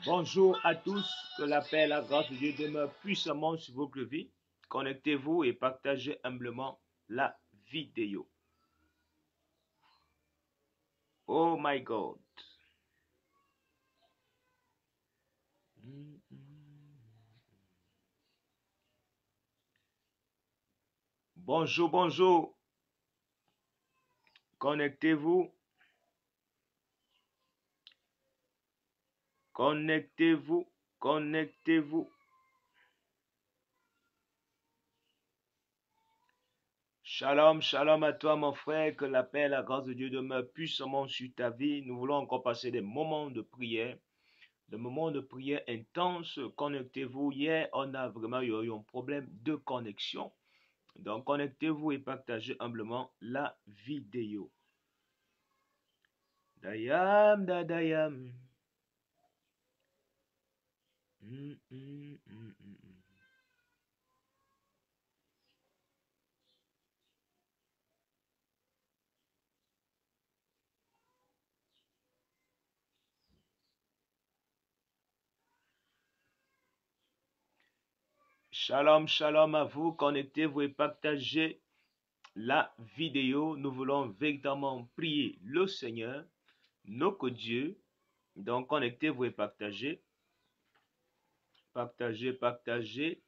Bonjour à tous, que la paix et la grâce de Dieu demeurent puissamment sur votre vie. Connectez-vous et partagez humblement la vidéo. Oh my God. Bonjour, bonjour. Connectez-vous. Connectez-vous. Connectez-vous. Shalom, shalom à toi mon frère, que la paix et la grâce de Dieu demeurent puissamment sur ta vie. Nous voulons encore passer des moments de prière. Des moments de prière intenses. Connectez-vous. Hier, on a vraiment eu un problème de connexion. Donc, connectez-vous et partagez humblement la vidéo. Dayam, dadayam. Shalom, shalom à vous. Connectez-vous et partagez la vidéo. Nous voulons véritablement prier le Seigneur, notre Dieu. Donc, connectez-vous et partagez. Partagez, partagez.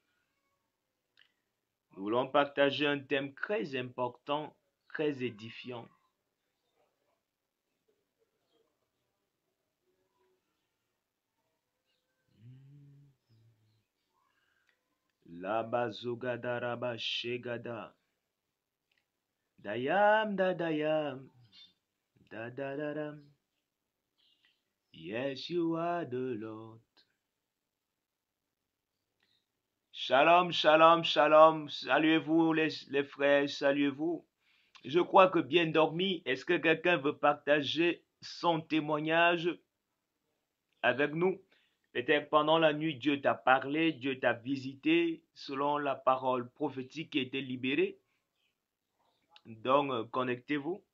Nous voulons partager un thème très important, très édifiant. Laba zugada raba shegada. Dayam dadayam. Dadadaram. Yes, you are the Lord. Shalom, shalom, shalom. Saluez-vous les frères, saluez-vous. Je crois que bien dormi. Est-ce que quelqu'un veut partager son témoignage avec nous? Peut-être pendant la nuit, Dieu t'a parlé, Dieu t'a visité selon la parole prophétique qui a été libérée. Donc, connectez-vous.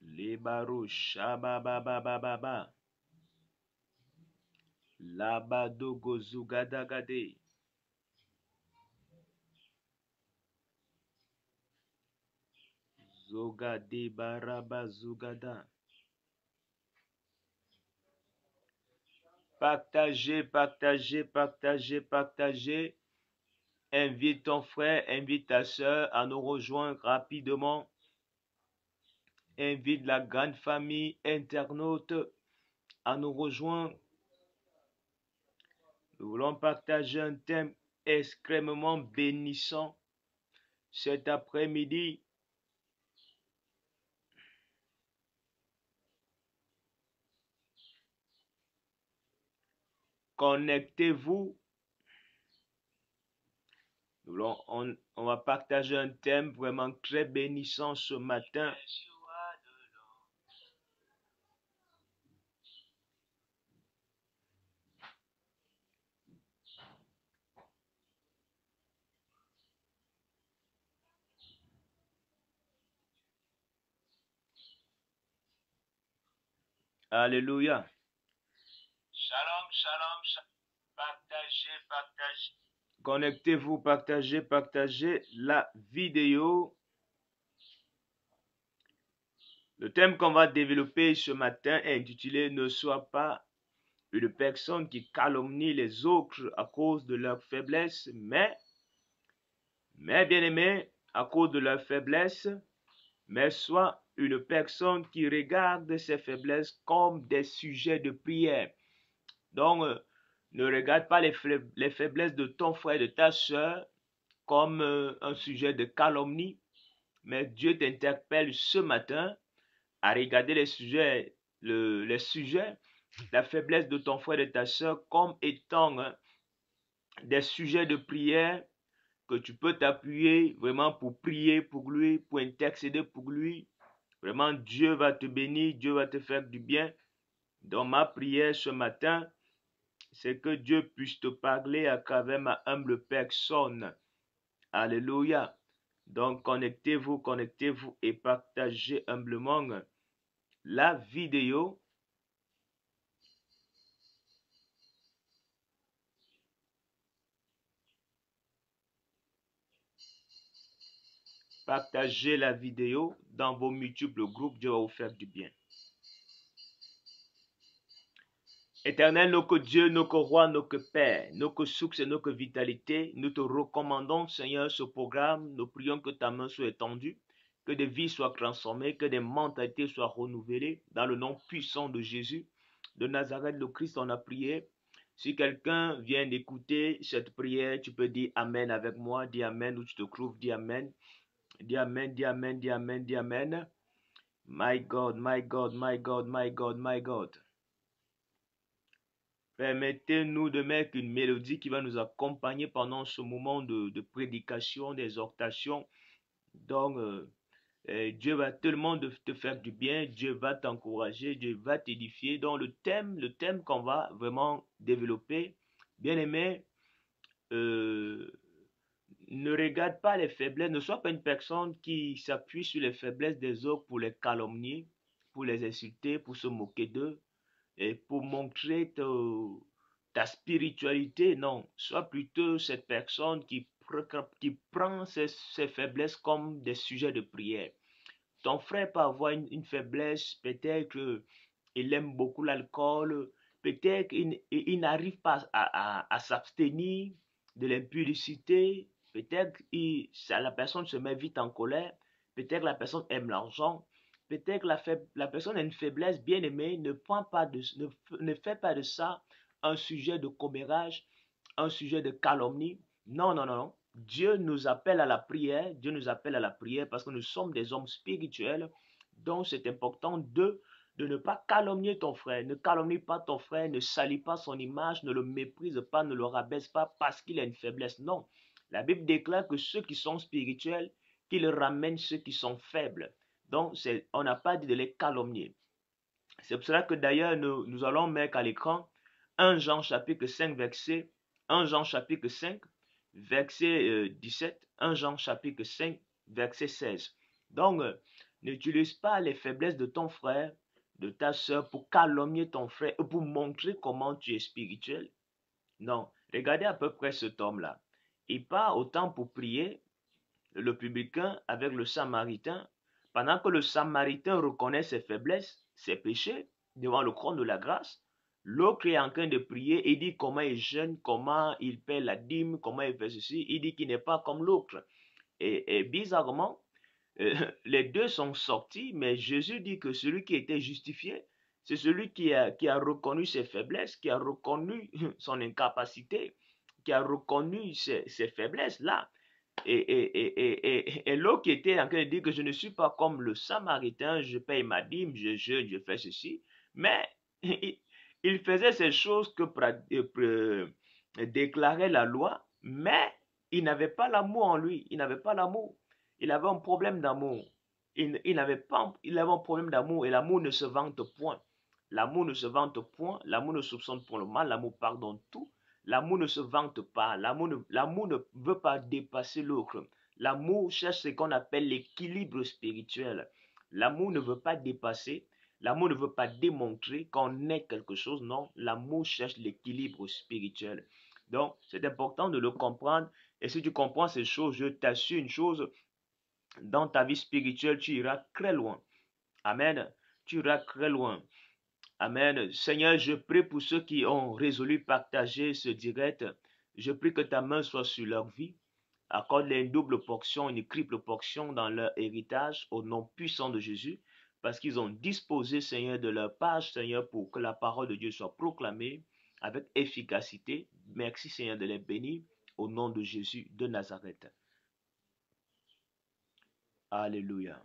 Les barouches, shabababababa. Labadogo zugadagade. Zogade baraba zugada. Partagez, partagez, partagez, partagez. Invite ton frère, invite ta soeur à nous rejoindre rapidement. Invite la grande famille internaute à nous rejoindre. Nous voulons partager un thème extrêmement bénissant cet après-midi. Connectez-vous. On va partager un thème vraiment très bénissant ce matin. Alléluia. Shalom, shalom, shalom. Partagez, partagez. Connectez-vous, partagez, partagez la vidéo. Le thème qu'on va développer ce matin est intitulé « Ne sois pas une personne qui calomnie les autres à cause de leur faiblesse, mais bien-aimé, à cause de leur faiblesse, mais sois une personne qui regarde ces faiblesses comme des sujets de prière. » Donc, ne regarde pas les faiblesses de ton frère, de ta soeur, comme un sujet de calomnie, mais Dieu t'interpelle ce matin à regarder les sujets, la faiblesse de ton frère et de ta soeur comme étant des sujets de prière que tu peux t'appuyer vraiment pour prier pour lui, pour intercéder pour lui. Vraiment, Dieu va te bénir, Dieu va te faire du bien. Dans ma prière ce matin, c'est que Dieu puisse te parler à travers ma humble personne. Alléluia. Donc, connectez-vous et partagez humblement la vidéo. Partagez la vidéo dans vos multiples groupes. Dieu va vous faire du bien. Éternel, notre Dieu, notre roi, notre Père, notre succès, notre vitalité, nous te recommandons, Seigneur, ce programme. Nous prions que ta main soit étendue, que des vies soient transformées, que des mentalités soient renouvelées dans le nom puissant de Jésus. De Nazareth, le Christ, on a prié. Si quelqu'un vient d'écouter cette prière, tu peux dire Amen avec moi. Dis Amen où tu te trouves, dis Amen. Dis Amen, dis Amen, dis Amen, dis Amen. My God, my God, my God, my God, my God. Permettez-nous de mettre une mélodie qui va nous accompagner pendant ce moment de prédication, d'exhortation. Donc, Dieu va tellement te faire du bien, Dieu va t'encourager, Dieu va t'édifier. Donc, le thème qu'on va vraiment développer, bien aimé, ne regarde pas les faiblesses, ne sois pas une personne qui s'appuie sur les faiblesses des autres pour les calomnier, pour les insulter, pour se moquer d'eux et pour montrer ta spiritualité. Non, sois plutôt cette personne qui prend ses faiblesses comme des sujets de prière. Ton frère peut avoir une faiblesse, peut-être il aime beaucoup l'alcool, peut-être il n'arrive pas à s'abstenir de l'impudicité, peut-être la personne se met vite en colère, peut-être la personne aime l'argent, peut-être la personne a une faiblesse bien aimée, ne fait pas de ça un sujet de commérage, un sujet de calomnie. Non, non, non, non. Dieu nous appelle à la prière. Dieu nous appelle à la prière parce que nous sommes des hommes spirituels. Donc, c'est important de ne pas calomnier ton frère. Ne calomnie pas ton frère, ne salis pas son image, ne le méprise pas, ne le rabaisse pas parce qu'il a une faiblesse. Non. La Bible déclare que ceux qui sont spirituels, qu'ils ramènent ceux qui sont faibles. Donc, on n'a pas dit de les calomnier. C'est pour cela que d'ailleurs, nous allons mettre à l'écran 1 Jean chapitre 5, verset 1 Jean chapitre 5, verset 17, 1 Jean chapitre 5, verset 16. Donc, n'utilise pas les faiblesses de ton frère, de ta soeur pour calomnier ton frère ou pour montrer comment tu es spirituel. Non, regardez à peu près cet homme-là. Il part au temple pour prier, le publicain avec le samaritain, pendant que le samaritain reconnaît ses faiblesses, ses péchés, devant le trône de la grâce. L'autre est en train de prier et dit comment il jeûne, comment il paie la dîme, comment il fait ceci. Il dit qu'il n'est pas comme l'autre. Et bizarrement, les deux sont sortis, mais Jésus dit que celui qui était justifié, c'est celui qui a reconnu ses faiblesses, qui a reconnu son incapacité, qui a reconnu ses faiblesses-là. Et l'autre qui était en train de dire que je ne suis pas comme le Samaritain, je paye ma dîme, je jeûne, je fais ceci. Mais il faisait ces choses que déclarait la loi, mais il n'avait pas l'amour en lui. Il n'avait pas l'amour. Il avait un problème d'amour. Il avait un problème d'amour et l'amour ne se vante point. L'amour ne se vante point, l'amour ne soupçonne point le mal, l'amour pardonne tout. L'amour ne se vante pas. L'amour ne veut pas dépasser l'autre. L'amour cherche ce qu'on appelle l'équilibre spirituel. L'amour ne veut pas dépasser. L'amour ne veut pas démontrer qu'on est quelque chose. Non, l'amour cherche l'équilibre spirituel. Donc, c'est important de le comprendre. Et si tu comprends ces choses, je t'assure une chose, dans ta vie spirituelle, tu iras très loin. Amen. Tu iras très loin. Amen. Seigneur, je prie pour ceux qui ont résolu partager ce direct. Je prie que ta main soit sur leur vie. Accorde-les une double portion, une triple portion dans leur héritage au nom puissant de Jésus. Parce qu'ils ont disposé, Seigneur, de leur page, Seigneur, pour que la parole de Dieu soit proclamée avec efficacité. Merci, Seigneur, de les bénir au nom de Jésus de Nazareth. Alléluia.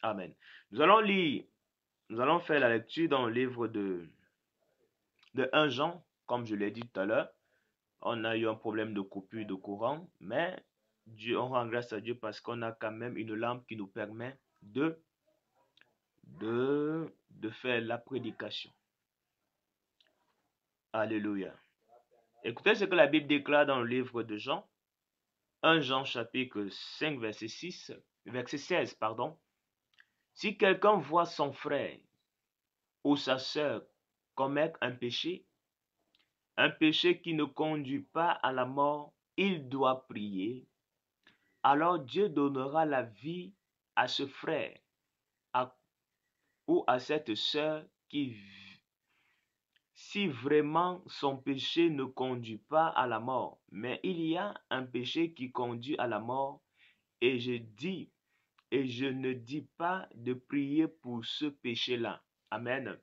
Amen. Nous allons faire la lecture dans le livre de de 1 Jean, comme je l'ai dit tout à l'heure. On a eu un problème de coupure de courant, mais Dieu, on rend grâce à Dieu parce qu'on a quand même une lampe qui nous permet de faire la prédication. Alléluia. Écoutez ce que la Bible déclare dans le livre de Jean. 1 Jean chapitre 5 verset 16, pardon. Si quelqu'un voit son frère ou sa sœur commettre un péché qui ne conduit pas à la mort, il doit prier. Alors Dieu donnera la vie à ce frère ou à cette sœur qui, si vraiment son péché ne conduit pas à la mort, mais il y a un péché qui conduit à la mort, et je ne dis pas de prier pour ce péché-là. Amen.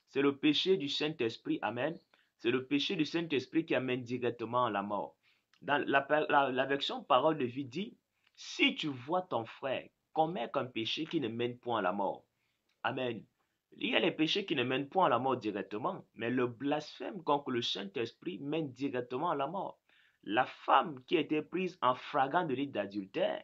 C'est le péché du Saint-Esprit. Amen. C'est le péché du Saint-Esprit qui amène directement à la mort. Dans la version parole de vie dit, si tu vois ton frère commettre un péché qui ne mène point à la mort. Amen. Il y a les péchés qui ne mènent point à la mort directement, mais le blasphème contre le Saint-Esprit mène directement à la mort. La femme qui était prise en flagrant délit d'adultère,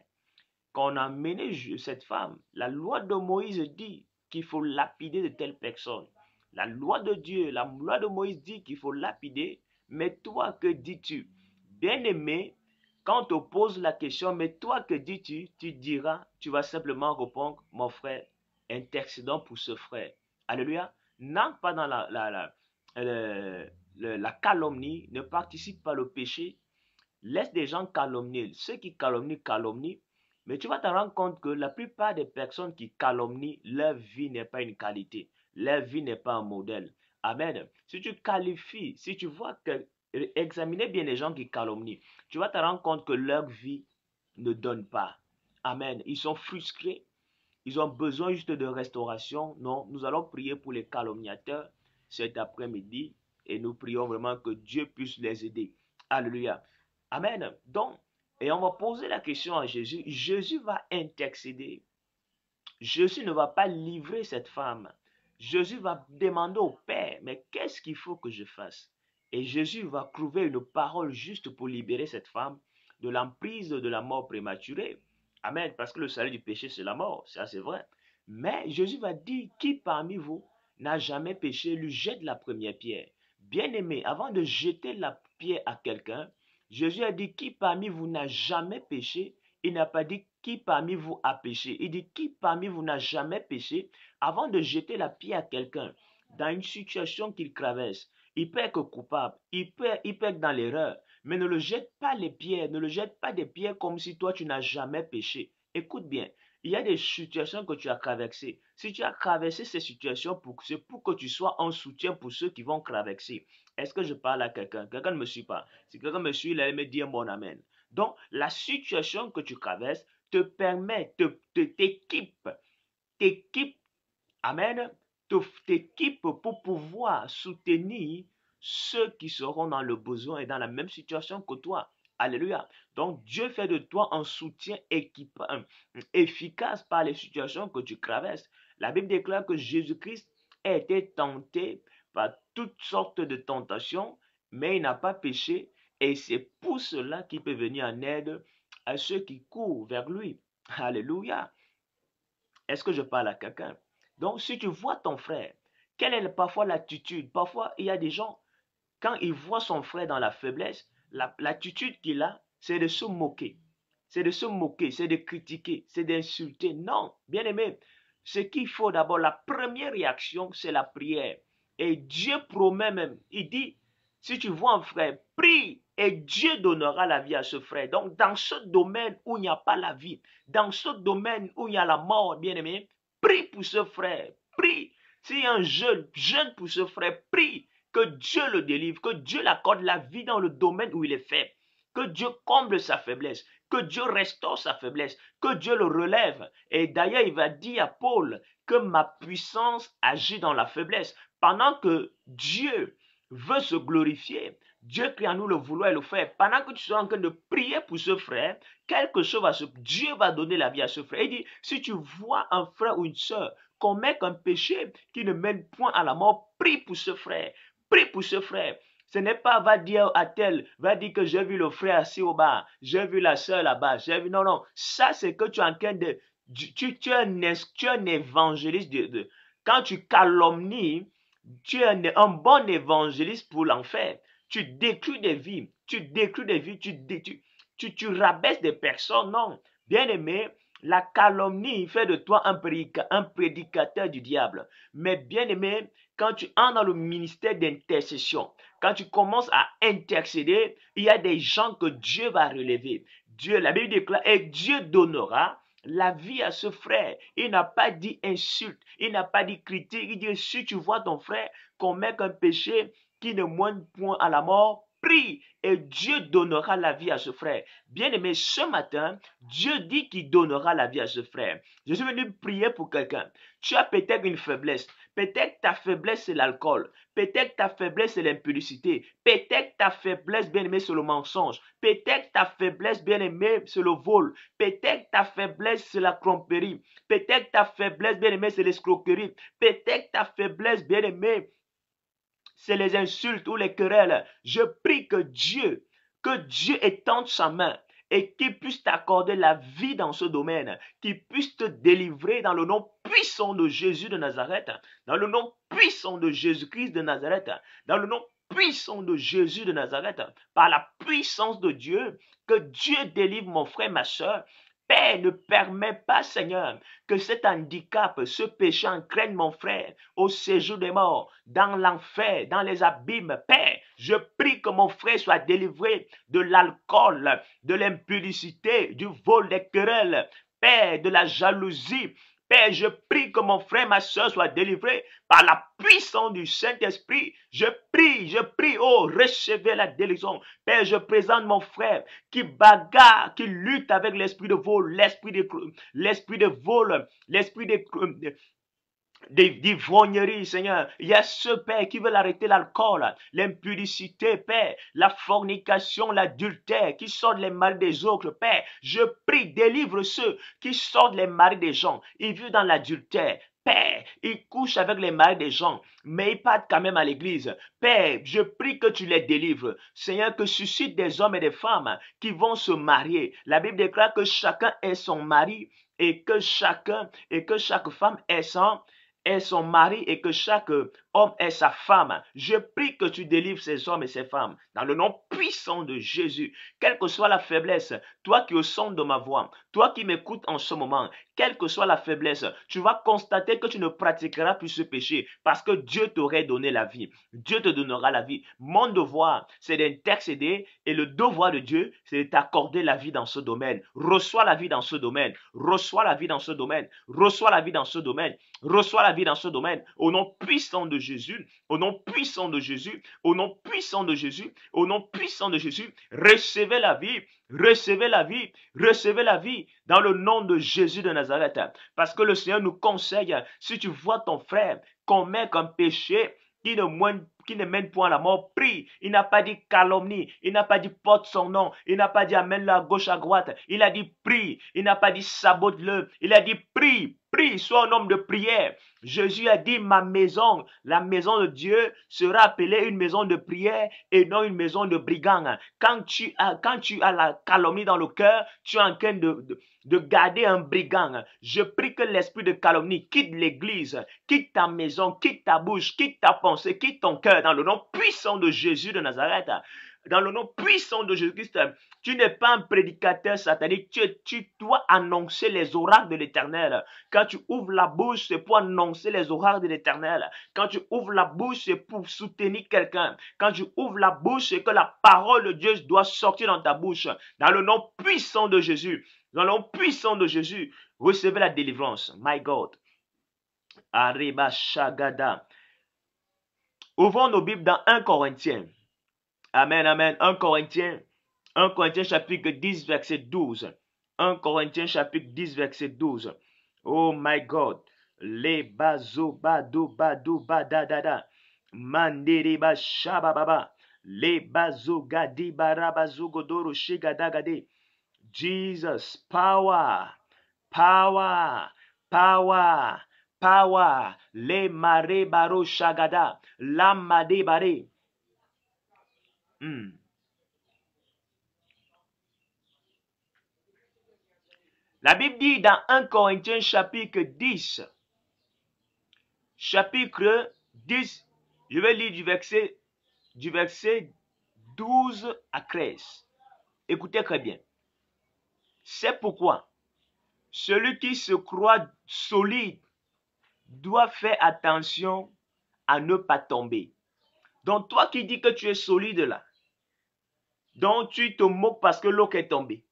quand on a mené cette femme, la loi de Moïse dit qu'il faut lapider de telles personnes. La loi de Dieu, la loi de Moïse dit qu'il faut lapider, mais toi, que dis-tu? Bien-aimé, quand on te pose la question, mais toi, que dis-tu? Tu diras, tu vas simplement répondre, mon frère, intercédons pour ce frère. Alléluia. N'entre pas dans la calomnie, ne participe pas au péché. Laisse des gens calomnier. Ceux qui calomnient, calomnient. Mais tu vas te rendre compte que la plupart des personnes qui calomnient, leur vie n'est pas une qualité. Leur vie n'est pas un modèle. Amen. Si tu qualifies, si tu vois que, examinez bien les gens qui calomnient, tu vas te rendre compte que leur vie ne donne pas. Amen. Ils sont frustrés. Ils ont besoin juste de restauration. Non, nous allons prier pour les calomniateurs cet après-midi et nous prions vraiment que Dieu puisse les aider. Alléluia. Amen. Donc, et on va poser la question à Jésus. Jésus va intercéder. Jésus ne va pas livrer cette femme. Jésus va demander au Père, mais qu'est-ce qu'il faut que je fasse? Et Jésus va trouver une parole juste pour libérer cette femme de l'emprise de la mort prématurée. Amen. Parce que le salaire du péché, c'est la mort. Ça, c'est vrai. Mais Jésus va dire, qui parmi vous n'a jamais péché, lui jette la première pierre. Bien-aimé, avant de jeter la pierre à quelqu'un, Jésus a dit, qui parmi vous n'a jamais péché? Il n'a pas dit qui parmi vous a péché. Il dit qui parmi vous n'a jamais péché. Avant de jeter la pierre à quelqu'un dans une situation qu'il traverse, il peut être coupable, il peut être dans l'erreur, mais ne le jette pas les pierres, ne le jette pas des pierres comme si toi tu n'as jamais péché. Écoute bien, il y a des situations que tu as traversées. Si tu as traversé ces situations, c'est pour que tu sois un soutien pour ceux qui vont traverser. Est-ce que je parle à quelqu'un? Quelqu'un ne me suit pas. Si quelqu'un me suit, il allait me dire mon amen. Donc, la situation que tu traverses te permet, t'équipe, amen, t'équipe pour pouvoir soutenir ceux qui seront dans le besoin et dans la même situation que toi. Alléluia. Donc, Dieu fait de toi un soutien efficace par les situations que tu traverses. La Bible déclare que Jésus-Christ a été tenté par toutes sortes de tentations, mais il n'a pas péché. Et c'est pour cela qu'il peut venir en aide à ceux qui courent vers lui. Alléluia. Est-ce que je parle à quelqu'un? Donc, si tu vois ton frère, quelle est parfois l'attitude? Parfois, il y a des gens, quand ils voient son frère dans la faiblesse, l'attitude qu'il a, c'est de se moquer. C'est de se moquer, c'est de critiquer, c'est d'insulter. Non, bien aimé, ce qu'il faut d'abord, la première réaction, c'est la prière. Et Dieu promet même, il dit, si tu vois un frère, prie et Dieu donnera la vie à ce frère. Donc, dans ce domaine où il n'y a pas la vie, dans ce domaine où il y a la mort, bien aimé, prie pour ce frère, prie. S'il y a un jeune pour ce frère, prie que Dieu le délivre, que Dieu l'accorde la vie dans le domaine où il est faible, que Dieu comble sa faiblesse, que Dieu restaure sa faiblesse, que Dieu le relève. Et d'ailleurs, il va dire à Paul que ma puissance agit dans la faiblesse. Pendant que Dieu veut se glorifier, Dieu crée en nous le vouloir et le faire. Pendant que tu seras en train de prier pour ce frère, quelque chose va se... Dieu va donner la vie à ce frère. Il dit, si tu vois un frère ou une sœur commettre un péché qui ne mène point à la mort, prie pour ce frère. prie pour ce frère. Ce n'est pas va dire à tel, va dire que j'ai vu le frère assis au bar, j'ai vu la soeur là-bas, j'ai vu... Non, non, ça c'est que tu es en train de... Tu es un évangéliste. Quand tu calomnies, tu es un bon évangéliste pour l'enfer. Tu détruis des vies, tu rabaisses des personnes. Non, bien aimé, la calomnie fait de toi un prédicateur du diable. Mais bien aimé, quand tu entres dans le ministère d'intercession, quand tu commences à intercéder, il y a des gens que Dieu va relever. Dieu, la Bible déclare, et Dieu donnera la vie à ce frère. Il n'a pas dit insulte, il n'a pas dit critique. Il dit, si tu vois ton frère commettre un péché qui ne mène point à la mort, prie et Dieu donnera la vie à ce frère. Bien aimé, ce matin, Dieu dit qu'il donnera la vie à ce frère. Je suis venu prier pour quelqu'un. Tu as peut-être une faiblesse. Peut-être ta faiblesse c'est l'alcool. Peut-être ta faiblesse c'est l'impudicité. Peut-être ta faiblesse, bien aimé, c'est le mensonge. Peut-être ta faiblesse, bien aimé, c'est le vol. Peut-être ta faiblesse c'est la tromperie. Peut-être ta faiblesse, bien aimé, c'est l'escroquerie. Peut-être ta faiblesse, bien aimé, c'est les insultes ou les querelles. Je prie que Dieu étende sa main et qu'il puisse t'accorder la vie dans ce domaine, qu'il puisse te délivrer dans le nom puissant de Jésus de Nazareth, dans le nom puissant de Jésus-Christ de Nazareth, dans le nom puissant de Jésus de Nazareth, par la puissance de Dieu, que Dieu délivre mon frère, ma soeur. Père, ne permets pas, Seigneur, que cet handicap, ce péché entraîne mon frère au séjour des morts, dans l'enfer, dans les abîmes. Père, je prie que mon frère soit délivré de l'alcool, de l'impudicité, du vol des querelles, Père, de la jalousie. Père, je prie que mon frère, ma soeur soit délivré par la puissance du Saint-Esprit. Je prie, oh, recevez la délivrance. Père, je présente mon frère qui bagarre, qui lutte avec l'esprit de vol, l'esprit de vol, l'esprit d'ivrognerie, Seigneur. Il y a ce Père qui veut arrêter l'alcool, l'impudicité, Père, la fornication, l'adultère, qui sortent les maris des autres, Père. Je prie, délivre ceux qui sortent les maris des gens. Ils vivent dans l'adultère. Père, ils couchent avec les maris des gens, mais ils partent quand même à l'église. Père, je prie que tu les délivres. Seigneur, que suscite des hommes et des femmes qui vont se marier. La Bible déclare que chacun est son mari et que chaque femme est son mari et que chaque homme est sa femme. Je prie que tu délivres ces hommes et ces femmes dans le nom puissant de Jésus. Quelle que soit la faiblesse, toi qui es au son de ma voix, toi qui m'écoutes en ce moment, quelle que soit la faiblesse, tu vas constater que tu ne pratiqueras plus ce péché parce que Dieu t'aurait donné la vie. Dieu te donnera la vie. Mon devoir, c'est d'intercéder et le devoir de Dieu, c'est de t'accorder la vie dans ce domaine. Reçois la vie dans ce domaine. Reçois la vie dans ce domaine. Reçois la vie dans ce domaine. Reçois la vie dans ce domaine. Au nom puissant de Jésus, au nom puissant de Jésus, au nom puissant de Jésus, au nom puissant de Jésus, recevez la vie, recevez la vie, recevez la vie dans le nom de Jésus de Nazareth. Parce que le Seigneur nous conseille, si tu vois ton frère commettre un péché qui ne mène point à la mort, prie. Il n'a pas dit calomnie, il n'a pas dit porte son nom, il n'a pas dit amène-le à gauche, à droite, il a dit prie, il n'a pas dit sabote-le, il a dit prie, prie, sois un homme de prière. Jésus a dit ma maison, la maison de Dieu sera appelée une maison de prière et non une maison de brigands. Quand tu as la calomnie dans le cœur, tu es en train de garder un brigand. Je prie que l'esprit de calomnie quitte l'église, quitte ta maison, quitte ta bouche, quitte ta pensée, quitte ton cœur dans le nom puissant de Jésus de Nazareth. Dans le nom puissant de Jésus-Christ, tu n'es pas un prédicateur satanique, tu dois annoncer les oracles de l'Éternel. Quand tu ouvres la bouche, c'est pour annoncer les oracles de l'Éternel. Quand tu ouvres la bouche, c'est pour soutenir quelqu'un. Quand tu ouvres la bouche, c'est que la parole de Dieu doit sortir dans ta bouche. Dans le nom puissant de Jésus, dans le nom puissant de Jésus, recevez la délivrance. My God. Arriba Shagada. Ouvrons nos Bibles dans 1 Corinthiens. Amen, amen. 1 Corinthiens chapitre 10, verset 12. 1 Corinthiens chapitre 10, verset 12. Oh my God. Le bazo bado bado badadada. Manderiba shabababa. Le bazo gadi barabazo godoro shigadagade. Jesus, power, power, power, Power. Le mare baro shagada. Lamade bare. La Bible dit dans 1 Corinthiens chapitre 10, je vais lire du verset 12 à 13. Écoutez très bien. C'est pourquoi celui qui se croit solide doit faire attention à ne pas tomber. Donc toi qui dis que tu es solide là, donc tu te moques parce que l'autre est tombé.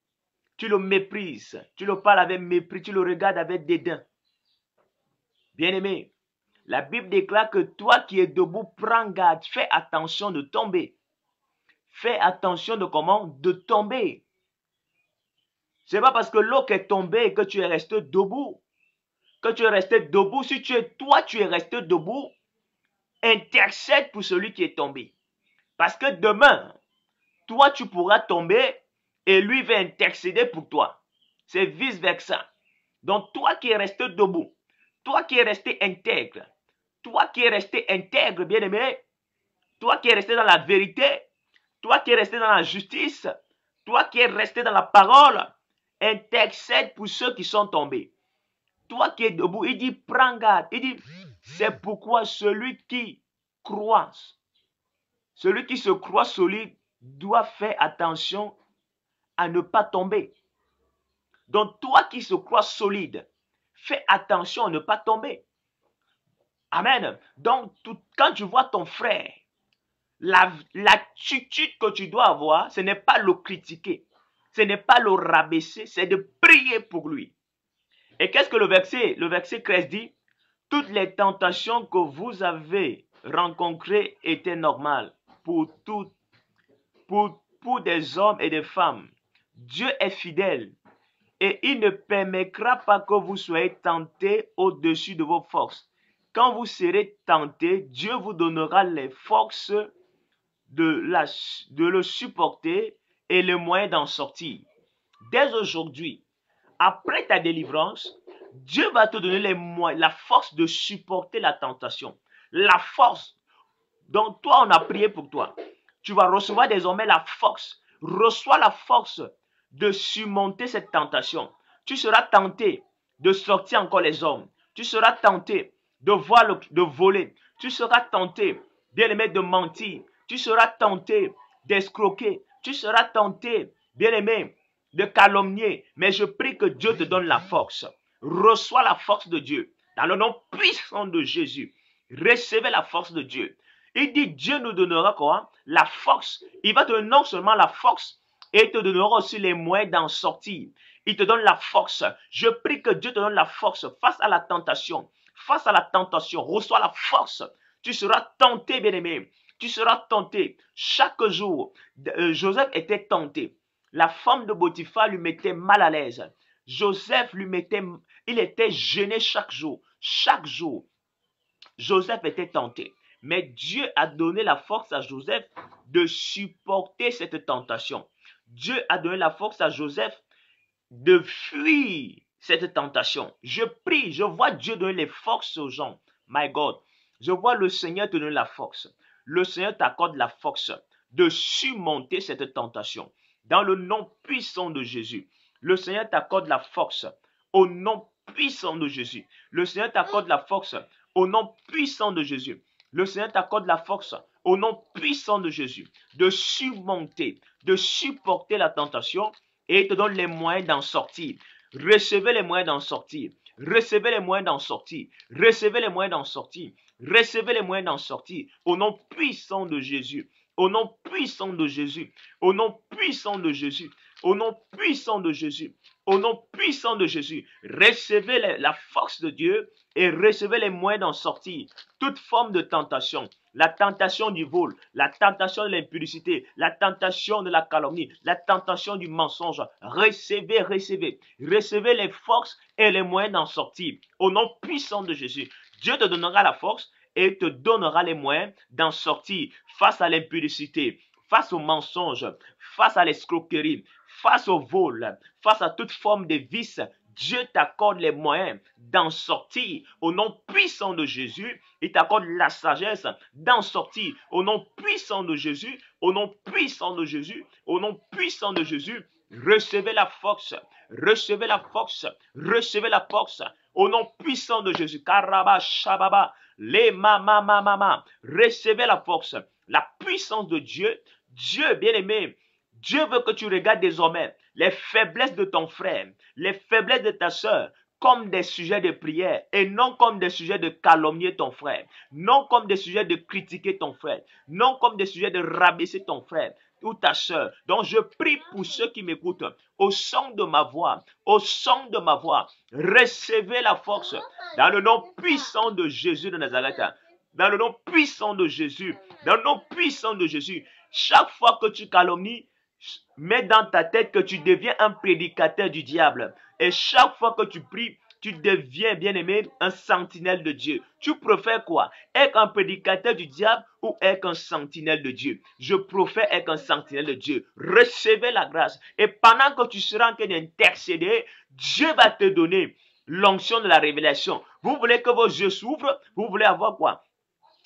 Tu le méprises, tu le parles avec mépris, tu le regardes avec dédain. Bien-aimé, la Bible déclare que toi qui es debout, prends garde, fais attention de tomber. Fais attention de comment? De tomber. Ce n'est pas parce que l'autre est tombé que tu es resté debout. Que tu es resté debout. Si tu es resté debout, intercède pour celui qui est tombé. Parce que demain, toi tu pourras tomber et lui va intercéder pour toi. C'est vice-versa. Donc toi qui es resté debout, toi qui es resté intègre, bien-aimé, toi qui es resté dans la vérité, toi qui es resté dans la justice, toi qui es resté dans la parole, intercède pour ceux qui sont tombés. Toi qui es debout, il dit prends garde. Il dit c'est pourquoi celui qui se croit solide doit faire attention à ne pas tomber. Donc toi qui se crois solide, fais attention à ne pas tomber. Amen. Donc quand tu vois ton frère, l'attitude que tu dois avoir, ce n'est pas le critiquer, ce n'est pas le rabaisser, c'est de prier pour lui. Et qu'est-ce que le verset 13 dit? Toutes les tentations que vous avez rencontrées étaient normales pour des hommes et des femmes. Dieu est fidèle et il ne permettra pas que vous soyez tentés au-dessus de vos forces. Quand vous serez tentés, Dieu vous donnera les forces de le supporter et les moyens d'en sortir. Dès aujourd'hui, après ta délivrance, Dieu va te donner les moyens, la force de supporter la tentation. La force. Donc toi, on a prié pour toi. Tu vas recevoir désormais la force. Reçois la force de surmonter cette tentation. Tu seras tenté de sortir encore les hommes. Tu seras tenté de voler. Tu seras tenté, bien aimé, de mentir. Tu seras tenté d'escroquer. Tu seras tenté, bien aimé, de calomnier. Mais je prie que Dieu te donne la force. Reçois la force de Dieu. Dans le nom puissant de Jésus. Recevez la force de Dieu. Il dit Dieu nous donnera quoi? La force. Il va te donner non seulement la force, et il te donnera aussi les moyens d'en sortir. Il te donne la force. Je prie que Dieu te donne la force face à la tentation. Face à la tentation, reçois la force. Tu seras tenté, bien-aimé. Tu seras tenté. Chaque jour, Joseph était tenté. La femme de Potiphar lui mettait mal à l'aise. Joseph il était gêné chaque jour. Chaque jour, Joseph était tenté. Mais Dieu a donné la force à Joseph de supporter cette tentation. Dieu a donné la force à Joseph de fuir cette tentation. Je prie, je vois Dieu donner les forces aux gens. My God, je vois le Seigneur te donner la force. Le Seigneur t'accorde la force de surmonter cette tentation. Dans le nom puissant de Jésus, le Seigneur t'accorde la force. Au nom puissant de Jésus, le Seigneur t'accorde la force. Au nom puissant de Jésus, le Seigneur t'accorde la force. Au nom puissant de Jésus, de surmonter, de supporter la tentation et il te donne les moyens d'en sortir. Recevez les moyens d'en sortir. Recevez les moyens d'en sortir. Recevez les moyens d'en sortir. Recevez les moyens d'en sortir. Au nom puissant de Jésus. Au nom puissant de Jésus. Au nom puissant de Jésus. Au nom puissant de Jésus. Au nom puissant de Jésus. Recevez la force de Dieu et recevez les moyens d'en sortir. Toute forme de tentation. La tentation du vol, la tentation de l'impudicité, la tentation de la calomnie, la tentation du mensonge. Recevez, recevez. Recevez les forces et les moyens d'en sortir. Au nom puissant de Jésus, Dieu te donnera la force et te donnera les moyens d'en sortir face à l'impudicité, face au mensonge, face à l'escroquerie, face au vol, face à toute forme de vice. Dieu t'accorde les moyens d'en sortir au nom puissant de Jésus. Il t'accorde la sagesse d'en sortir au nom puissant de Jésus, au nom puissant de Jésus, au nom puissant de Jésus. Recevez la force, recevez la force, recevez la force au nom puissant de Jésus. Karaba, shababa, les mama. Recevez la force, la puissance de Dieu. Dieu, bien-aimé, Dieu veut que tu regardes désormais les faiblesses de ton frère, les faiblesses de ta soeur, comme des sujets de prière et non comme des sujets de calomnier ton frère, non comme des sujets de critiquer ton frère, non comme des sujets de rabaisser ton frère ou ta soeur. Donc je prie pour ceux qui m'écoutent, au son de ma voix, au son de ma voix, recevez la force dans le nom puissant de Jésus de Nazareth, dans le nom puissant de Jésus, dans le nom puissant de Jésus. Chaque fois que tu calomnies, mets dans ta tête que tu deviens un prédicateur du diable. Et chaque fois que tu pries, tu deviens, bien-aimé, un sentinelle de Dieu. Tu préfères quoi? Être un prédicateur du diable ou être un sentinelle de Dieu? Je préfère être un sentinelle de Dieu. Recevez la grâce. Et pendant que tu seras en train d'intercéder, Dieu va te donner l'onction de la révélation. Vous voulez que vos yeux s'ouvrent? Vous voulez avoir quoi?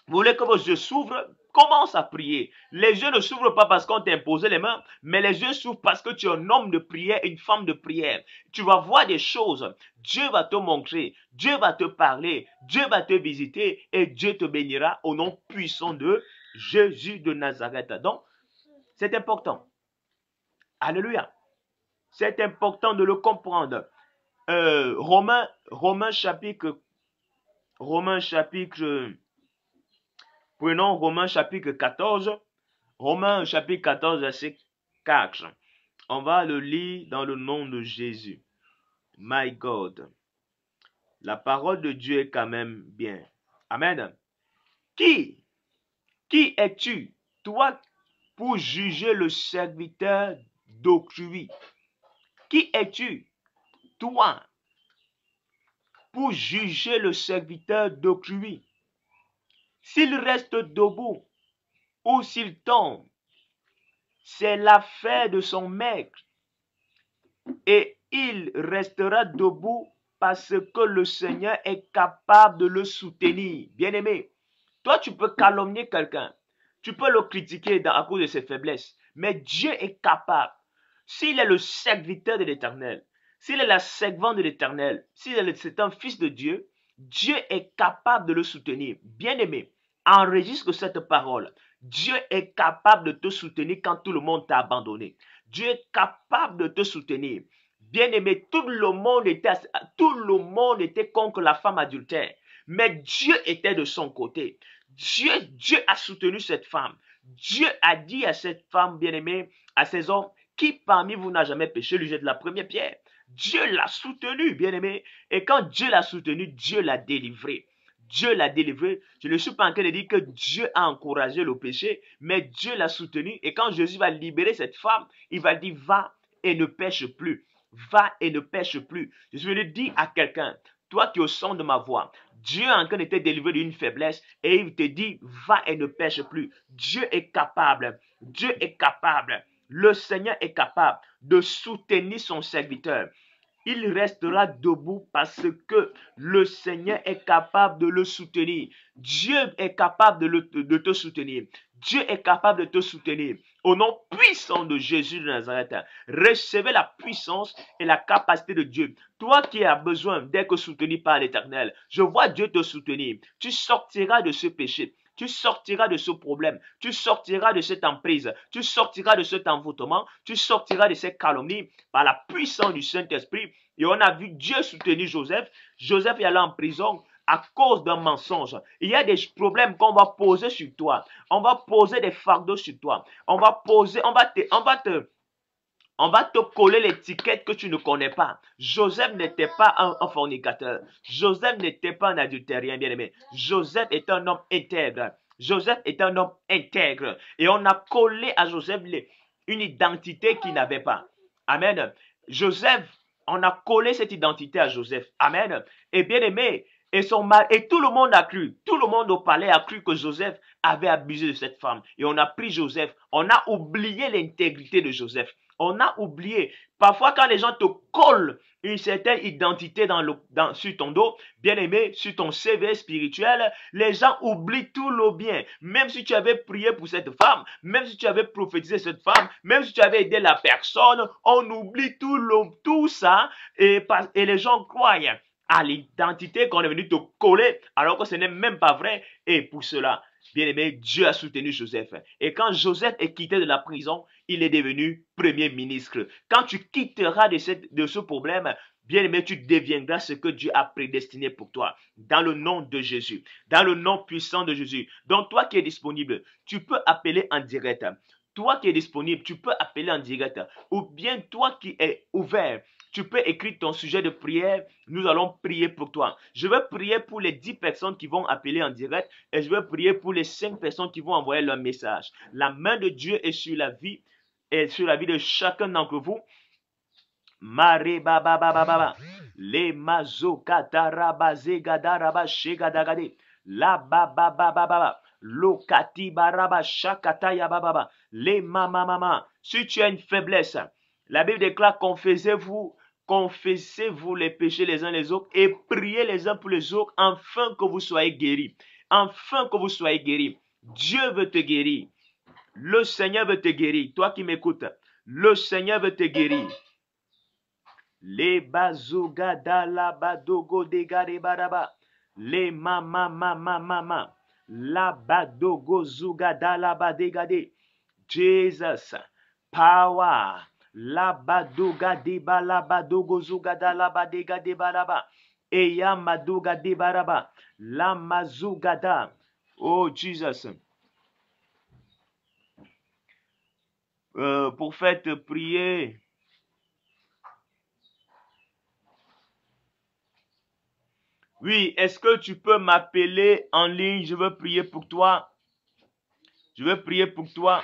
Vous voulez que vos yeux s'ouvrent? Commence à prier. Les yeux ne s'ouvrent pas parce qu'on t'a imposé les mains, mais les yeux s'ouvrent parce que tu es un homme de prière, une femme de prière. Tu vas voir des choses. Dieu va te montrer. Dieu va te parler. Dieu va te visiter et Dieu te bénira au nom puissant de Jésus de Nazareth. Donc, c'est important. Alléluia. C'est important de le comprendre. Romains chapitre Prenons Romains chapitre 14. Romains chapitre 14, verset 4. On va le lire dans le nom de Jésus. My God. La parole de Dieu est quand même bien. Amen. Qui es-tu, toi, pour juger le serviteur d'autrui? Qui es-tu, toi, pour juger le serviteur d'autrui? S'il reste debout ou s'il tombe, c'est l'affaire de son maître. Et il restera debout parce que le Seigneur est capable de le soutenir. Bien-aimé, toi tu peux calomnier quelqu'un, tu peux le critiquer à cause de ses faiblesses, mais Dieu est capable. S'il est le serviteur de l'Éternel, s'il est la servante de l'Éternel, c'est un fils de Dieu, Dieu est capable de le soutenir. Bien-aimé, enregistre cette parole. Dieu est capable de te soutenir quand tout le monde t'a abandonné. Dieu est capable de te soutenir. Bien-aimé, tout le monde était contre la femme adultère. Mais Dieu était de son côté. Dieu a soutenu cette femme. Dieu a dit à cette femme bien-aimée, à ces hommes, qui parmi vous n'a jamais péché, lui jette la première pierre. Dieu l'a soutenu, bien-aimé. Et quand Dieu l'a soutenu, Dieu l'a délivré. Dieu l'a délivré. Je ne suis pas en train de dire que Dieu a encouragé le péché, mais Dieu l'a soutenu. Et quand Jésus va libérer cette femme, il va dire, va et ne pêche plus. Va et ne pêche plus. Je suis venu dire à quelqu'un, toi qui es au son de ma voix, Dieu est en train de te délivrer d'une faiblesse et il te dit, va et ne pêche plus. Dieu est capable. Dieu est capable. Le Seigneur est capable de soutenir son serviteur. Il restera debout parce que le Seigneur est capable de le soutenir. Dieu est capable de te soutenir. Dieu est capable de te soutenir. Au nom puissant de Jésus de Nazareth, recevez la puissance et la capacité de Dieu. Toi qui as besoin d'être soutenu par l'Éternel, je vois Dieu te soutenir. Tu sortiras de ce péché. Tu sortiras de ce problème, tu sortiras de cette emprise, tu sortiras de cet envoûtement, tu sortiras de ces calomnies par la puissance du Saint-Esprit. Et on a vu Dieu soutenir Joseph. Joseph est allé en prison à cause d'un mensonge. Il y a des problèmes qu'on va poser sur toi. On va poser des fardeaux sur toi. On va te coller l'étiquette que tu ne connais pas. Joseph n'était pas un fornicateur. Joseph n'était pas un adultérien, bien-aimé. Joseph est un homme intègre. Joseph est un homme intègre. Et on a collé à Joseph une identité qu'il n'avait pas. Amen. On a collé cette identité à Joseph. Amen. Et bien-aimé, Et son mari, et tout le monde a cru, tout le monde au palais a cru que Joseph avait abusé de cette femme. Et on a pris Joseph, on a oublié l'intégrité de Joseph. On a oublié. Parfois, quand les gens te collent une certaine identité sur ton dos, bien aimé, sur ton CV spirituel, les gens oublient tout le bien. Même si tu avais prié pour cette femme, même si tu avais prophétisé cette femme, même si tu avais aidé la personne, on oublie tout ça et les gens croient à l'identité qu'on est venu te coller alors que ce n'est même pas vrai. Et pour cela, bien aimé, Dieu a soutenu Joseph. Et quand Joseph est quitté de la prison, il est devenu premier ministre. Quand tu quitteras de ce problème, bien aimé, tu deviendras ce que Dieu a prédestiné pour toi. Dans le nom de Jésus. Dans le nom puissant de Jésus. Donc toi qui es disponible, tu peux appeler en direct. Toi qui es disponible, tu peux appeler en direct. Ou bien toi qui es ouvert, tu peux écrire ton sujet de prière. Nous allons prier pour toi. Je vais prier pour les 10 personnes qui vont appeler en direct et je vais prier pour les 5 personnes qui vont envoyer leur message. La main de Dieu est sur la vie et sur la vie de chacun d'entre vous. Mare baba baba baba le mazo kataraba zegadaraba shegadagade la baba baba baba lo kati baraba shakata ya baba le mama mama. Si tu as une faiblesse, la Bible déclare confessez-vous les péchés les uns les autres et priez les uns pour les autres afin que vous soyez guéris. Afin que vous soyez guéris. Dieu veut te guérir. Le Seigneur veut te guérir. Toi qui m'écoutes, le Seigneur veut te guérir. Les bazugada la badogo degare baraba. Les mama mama mama. La badogo zugada la badegade. Jesus. Power. La badoga deba la badogo zugada la badega de baraba. Eya madoga de baraba. La mazugada. Oh Jesus. Pour faire te prier. Oui, est-ce que tu peux m'appeler en ligne? Je veux prier pour toi. Je veux prier pour toi.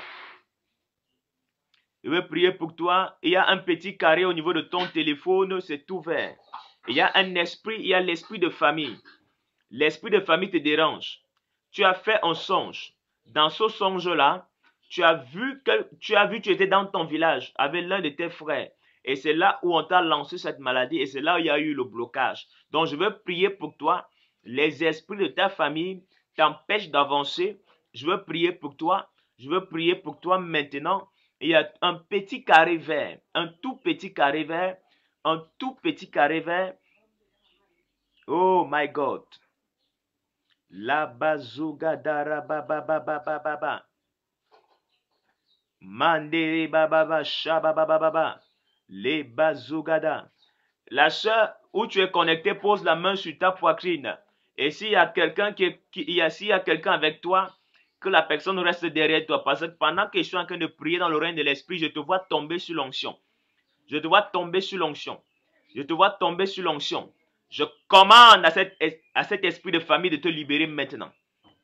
Je veux prier pour toi. Il y a un petit carré au niveau de ton téléphone, c'est ouvert. Il y a un esprit, il y a l'esprit de famille. L'esprit de famille te dérange. Tu as fait un songe. Dans ce songe-là, tu étais dans ton village avec l'un de tes frères. Et c'est là où on t'a lancé cette maladie et c'est là où il y a eu le blocage. Donc je veux prier pour toi. Les esprits de ta famille t'empêchent d'avancer. Je veux prier pour toi. Je veux prier pour toi maintenant. Il y a un petit carré vert. Un tout petit carré vert. Un tout petit carré vert. Oh my God. La bazuga dara baba baba baba. Mandere baba baba shaba baba baba. Les bazugada. La sœur où tu es connecté pose la main sur ta poitrine. Et s'il y a quelqu'un s'il y a quelqu'un avec toi, que la personne reste derrière toi. Parce que pendant que je suis en train de prier dans le règne de l'esprit, je te vois tomber sur l'onction. Je te vois tomber sur l'onction. Je te vois tomber sur l'onction. Je commande à cet esprit de famille de te libérer maintenant.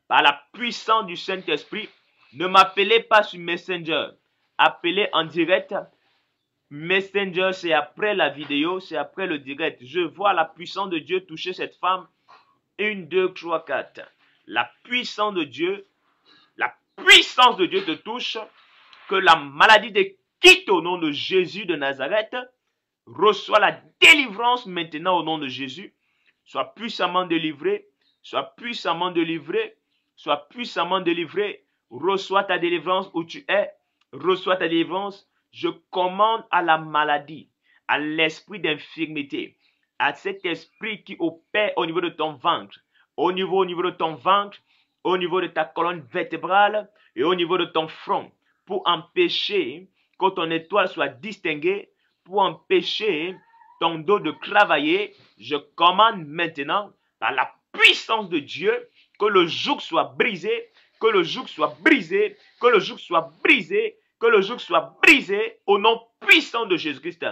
Par la puissance du Saint-Esprit, ne m'appelez pas sur Messenger. Appelez en direct. Messenger, c'est après la vidéo, c'est après le direct. Je vois la puissance de Dieu toucher cette femme. 1, 2, 3, 4. La puissance de Dieu te touche. Que la maladie te quitte au nom de Jésus de Nazareth. Reçois la délivrance maintenant au nom de Jésus. Sois puissamment délivré. Sois puissamment délivré. Sois puissamment délivré. Reçois ta délivrance où tu es. Reçois ta délivrance. Je commande à la maladie, à l'esprit d'infirmité, à cet esprit qui opère au niveau de ton ventre, au niveau de ton ventre, au niveau de ta colonne vertébrale et au niveau de ton front, pour empêcher que ton étoile soit distinguée, pour empêcher ton dos de travailler. Je commande maintenant, par la puissance de Dieu, que le joug soit brisé, que le joug soit brisé, que le joug soit brisé, que le joug soit brisé au nom puissant de Jésus-Christ.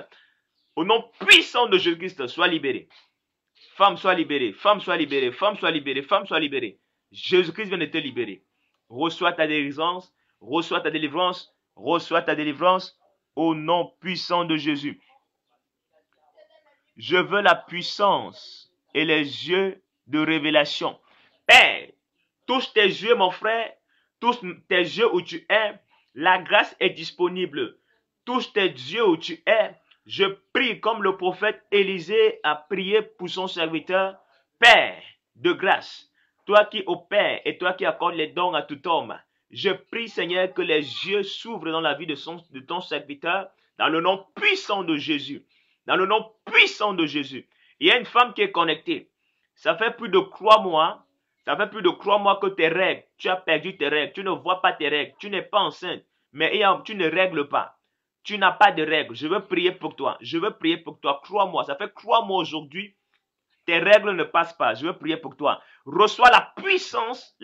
Au nom puissant de Jésus-Christ, sois libéré. Femme, sois libérée. Femme, sois libérée. Femme, sois libérée. Femme, sois libérée. Jésus-Christ vient de te libérer. Reçois ta délivrance. Reçois ta délivrance. Reçois ta délivrance au nom puissant de Jésus. Je veux la puissance et les yeux de révélation. Père, touche tes yeux, mon frère, touche tes yeux où tu es. La grâce est disponible. Touche tes yeux où tu es. Je prie comme le prophète Élisée a prié pour son serviteur. Père de grâce, toi qui opères et toi qui accordes les dons à tout homme, je prie, Seigneur, que les yeux s'ouvrent dans la vie de ton serviteur, dans le nom puissant de Jésus. Dans le nom puissant de Jésus. Il y a une femme qui est connectée. Ça fait plus de 3 mois. Ça fait plus de 3 mois que tes règles, tu as perdu tes règles. Tu ne vois pas tes règles. Tu n'es pas enceinte. Mais tu ne règles pas. Tu n'as pas de règles. Je veux prier pour toi. Je veux prier pour toi. Crois-moi. Ça fait 3 mois aujourd'hui. Tes règles ne passent pas. Je veux prier pour toi. Reçois la puissance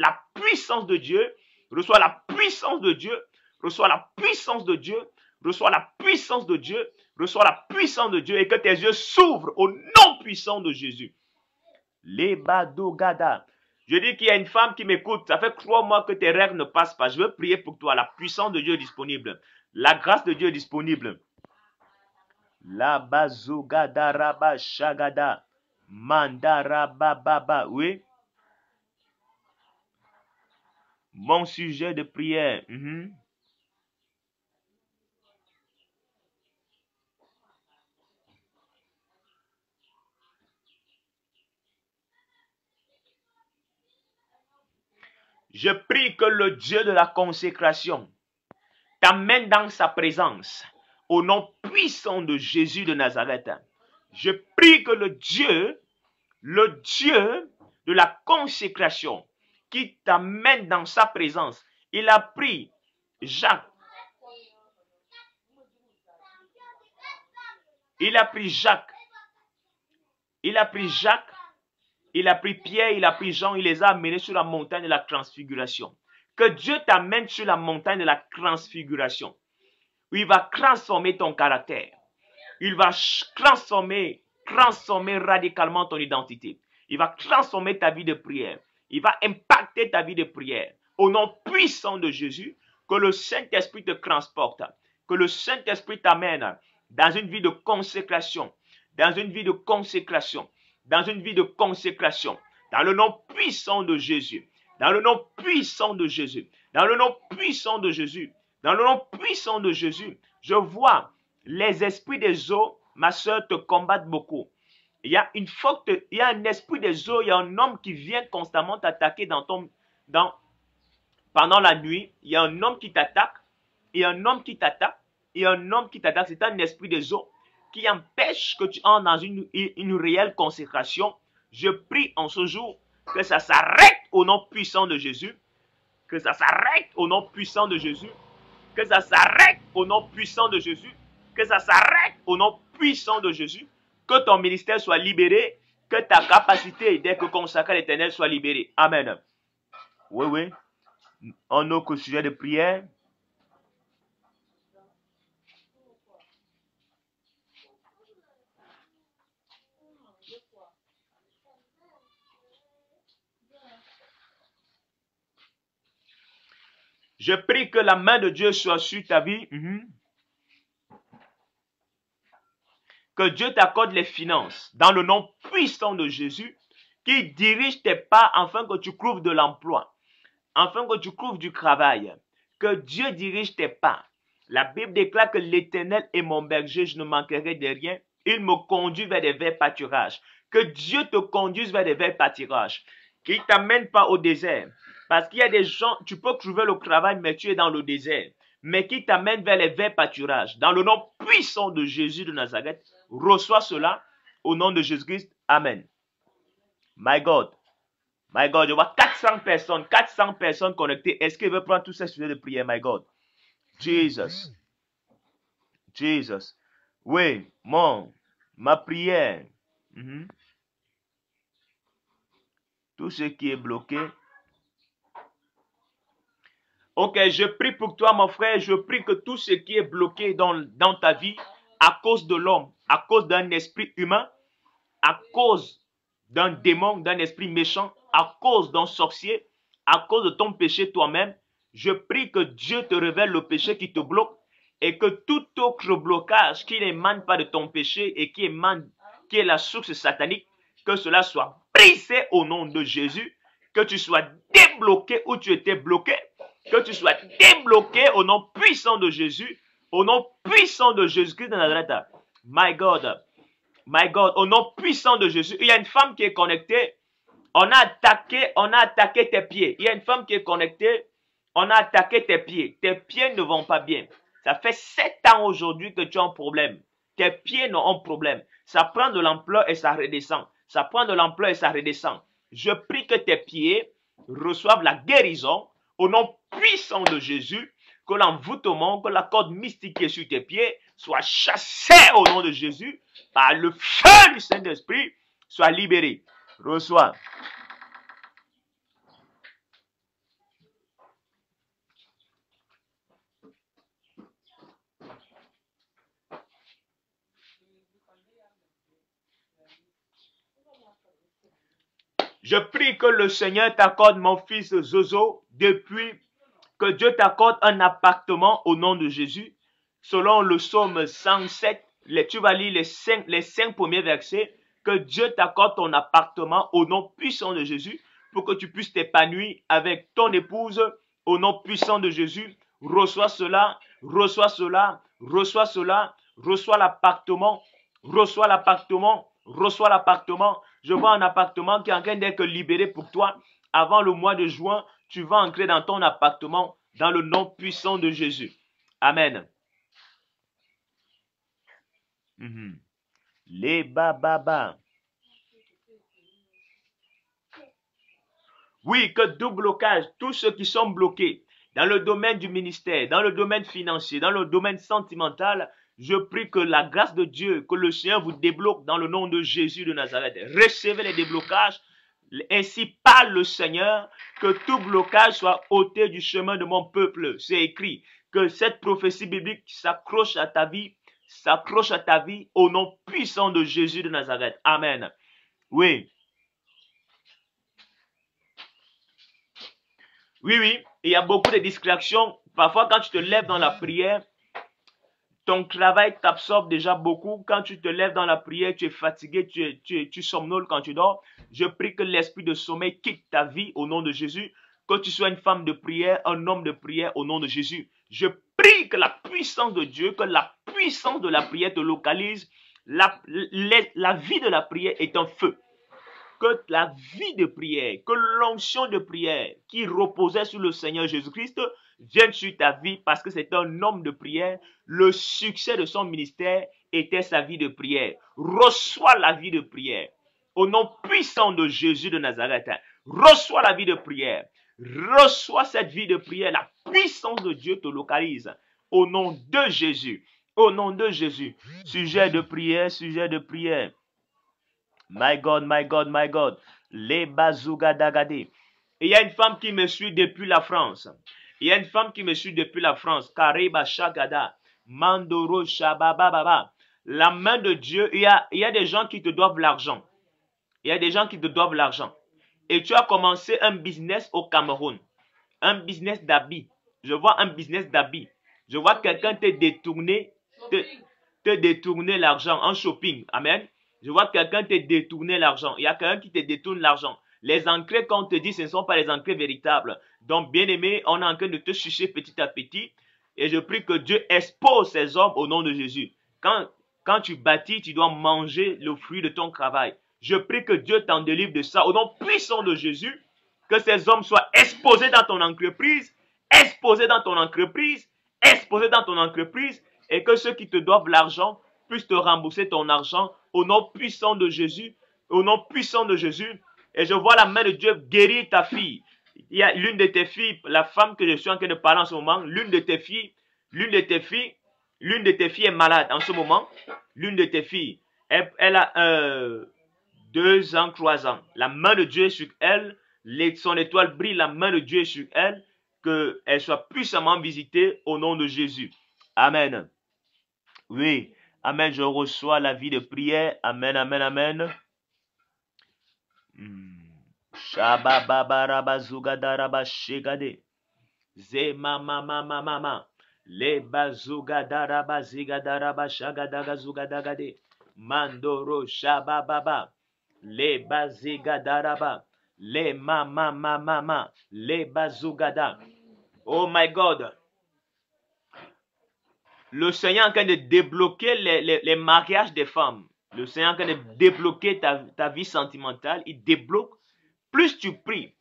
de Dieu. Reçois la puissance de Dieu. Reçois la puissance de Dieu. Reçois la puissance de Dieu. Reçois la puissance de Dieu et que tes yeux s'ouvrent au nom puissant de Jésus. Les badogada. Je dis qu'il y a une femme qui m'écoute. Ça fait 3 mois que tes règles ne passent pas. Je veux prier pour toi. La puissance de Dieu est disponible. La grâce de Dieu est disponible. La bazogada raba shagada. Mandara baba. Oui. Mon sujet de prière. Je prie que le Dieu de la consécration t'amène dans sa présence au nom puissant de Jésus de Nazareth. Je prie que le Dieu de la consécration qui t'amène dans sa présence, il a pris Jacques. Il a pris Jacques. Il a pris Jacques. Il a pris Pierre, il a pris Jean, il les a amenés sur la montagne de la transfiguration. Que Dieu t'amène sur la montagne de la transfiguration. Où il va transformer ton caractère. Il va transformer radicalement ton identité. Il va transformer ta vie de prière. Il va impacter ta vie de prière. Au nom puissant de Jésus, que le Saint-Esprit te transporte. Que le Saint-Esprit t'amène dans une vie de consécration. Dans une vie de consécration. Dans une vie de consécration. Dans le nom puissant de Jésus. Dans le nom puissant de Jésus. Dans le nom puissant de Jésus. Dans le nom puissant de Jésus. Je vois les esprits des eaux, ma soeur, te combattent beaucoup. Il y a un esprit des eaux, il y a un homme qui vient constamment t'attaquer pendant la nuit. Il y a un homme qui t'attaque. Il y a un homme qui t'attaque. Il y a un homme qui t'attaque. C'est un esprit des eaux qui empêche que tu entres dans une réelle consécration. Je prie en ce jour que ça s'arrête au nom puissant de Jésus. Que ça s'arrête au nom puissant de Jésus. Que ça s'arrête au nom puissant de Jésus. Que ça s'arrête au nom puissant de Jésus. Que ton ministère soit libéré. Que ta capacité d'être consacré à l'Éternel soit libérée. Amen. Oui. Un autre sujet de prière. Je prie que la main de Dieu soit sur ta vie. Que Dieu t'accorde les finances dans le nom puissant de Jésus qui dirige tes pas afin que tu trouves de l'emploi, afin que tu trouves du travail. Que Dieu dirige tes pas. La Bible déclare que l'Éternel est mon berger, je ne manquerai de rien. Il me conduit vers des verts pâturages. Que Dieu te conduise vers des verts pâturages. Qu'il ne t'amène pas au désert. Parce qu'il y a des gens, tu peux trouver le travail, mais tu es dans le désert. Mais qui t'amène vers les verts pâturages. Dans le nom puissant de Jésus de Nazareth, reçois cela au nom de Jésus-Christ. Amen. My God, je vois 400 personnes connectées. Est-ce qu'il veut prendre tous ces sujets de prière, my God? Jesus. Oui, ma prière. Tout ce qui est bloqué. Ok, je prie pour toi, mon frère. Je prie que tout ce qui est bloqué dans ta vie, à cause de l'homme, à cause d'un esprit humain, à cause d'un démon, d'un esprit méchant, à cause d'un sorcier, à cause de ton péché toi-même, je prie que Dieu te révèle le péché qui te bloque et que tout autre blocage qui n'émane pas de ton péché et qui est la source satanique, que cela soit brisé au nom de Jésus. Que tu sois débloqué où tu étais bloqué. Que tu sois débloqué au nom puissant de Jésus. Au nom puissant de Jésus-Christ de Nazareth. My God, au nom puissant de Jésus. Il y a une femme qui est connectée. On a attaqué tes pieds. Il y a une femme qui est connectée. On a attaqué tes pieds. Tes pieds ne vont pas bien. Ça fait 7 ans aujourd'hui que tu as un problème. Tes pieds n'ont un problème. Ça prend de l'ampleur et ça redescend. Ça prend de l'ampleur et ça redescend. Je prie que tes pieds reçoivent la guérison au nom puissant de Jésus. Que l'envoûtement, que la corde mystique qui est sur tes pieds soit chassée au nom de Jésus par le feu du Saint-Esprit. Soit libéré. Reçois. Je prie que le Seigneur t'accorde, mon fils Zozo, depuis que Dieu t'accorde un appartement au nom de Jésus. Selon le psaume 107, tu vas lire les 5 premiers versets. Que Dieu t'accorde ton appartement au nom puissant de Jésus pour que tu puisses t'épanouir avec ton épouse au nom puissant de Jésus. Reçois cela, reçois cela, reçois cela, reçois l'appartement, reçois l'appartement, reçois l'appartement. Je vois un appartement qui est en train d'être libéré pour toi. Avant le mois de juin, tu vas entrer dans ton appartement dans le nom puissant de Jésus. Amen. Les bababa. Oui, que tout blocage, tous ceux qui sont bloqués dans le domaine du ministère, dans le domaine financier, dans le domaine sentimental, je prie que la grâce de Dieu, que le Seigneur vous débloque dans le nom de Jésus de Nazareth. Recevez les déblocages. Ainsi parle le Seigneur, que tout blocage soit ôté du chemin de mon peuple. C'est écrit que cette prophétie biblique s'accroche à ta vie au nom puissant de Jésus de Nazareth. Amen. Oui. Oui, il y a beaucoup de distractions. Parfois, quand tu te lèves dans la prière, ton travail t'absorbe déjà beaucoup. Quand tu te lèves dans la prière, tu es fatigué, tu somnoles quand tu dors. Je prie que l'esprit de sommeil quitte ta vie au nom de Jésus. Que tu sois une femme de prière, un homme de prière au nom de Jésus. Je prie que la puissance de Dieu, que la puissance de la prière te localise. La vie de la prière est un feu. Que la vie de prière, que l'onction de prière qui reposait sur le Seigneur Jésus-Christ vienne sur ta vie parce que c'est un homme de prière. Le succès de son ministère était sa vie de prière. Reçois la vie de prière. Au nom puissant de Jésus de Nazareth, reçois la vie de prière. Reçois cette vie de prière. La puissance de Dieu te localise. Au nom de Jésus. Au nom de Jésus. Sujet de prière, sujet de prière. My God, my God, my God. Les bazouga dagade. Il y a une femme qui me suit depuis la France. Il y a une femme qui me suit depuis la France. Kariba Shagada. Mandoro Shabababa. La main de Dieu, il y a des gens qui te doivent l'argent. Il y a des gens qui te doivent l'argent. Et tu as commencé un business au Cameroun. Un business d'habits. Je vois un business d'habits. Je vois quelqu'un te détourner l'argent en shopping. Amen. Je vois quelqu'un te détourner l'argent. Il y a quelqu'un qui te détourne l'argent. Les entrées qu'on te dit, ce ne sont pas les entrées véritables. Donc, bien aimé, on est en train de te chucher petit à petit. Et je prie que Dieu expose ces hommes au nom de Jésus. Quand tu bâtis, tu dois manger le fruit de ton travail. Je prie que Dieu t'en délivre de ça. Au nom puissant de Jésus, que ces hommes soient exposés dans ton entreprise, exposés dans ton entreprise, exposés dans ton entreprise, et que ceux qui te doivent l'argent puissent te rembourser ton argent au nom puissant de Jésus, au nom puissant de Jésus. Et je vois la main de Dieu guérir ta fille. Il y a l'une de tes filles, la femme que je suis en train de parler en ce moment, l'une de tes filles est malade en ce moment. L'une de tes filles, elle a 2 ans, 3 ans. La main de Dieu est sur elle, son étoile brille, la main de Dieu est sur elle, qu'elle soit puissamment visitée au nom de Jésus. Amen. Oui, amen, je reçois la vie de prière. Amen, amen, amen. Shabababarabazougadaraba shegade. Zema mama mama. Le bazougadaraba zigadaraba shagadaga zougadagade. Mandoro shabababa. Les bazigadaraba. Les mama. Les bazugada. Oh my God. Le Seigneur est en train de débloquer les mariages des femmes. Le Seigneur est en train de débloquer ta vie sentimentale. Il débloque. Plus tu pries,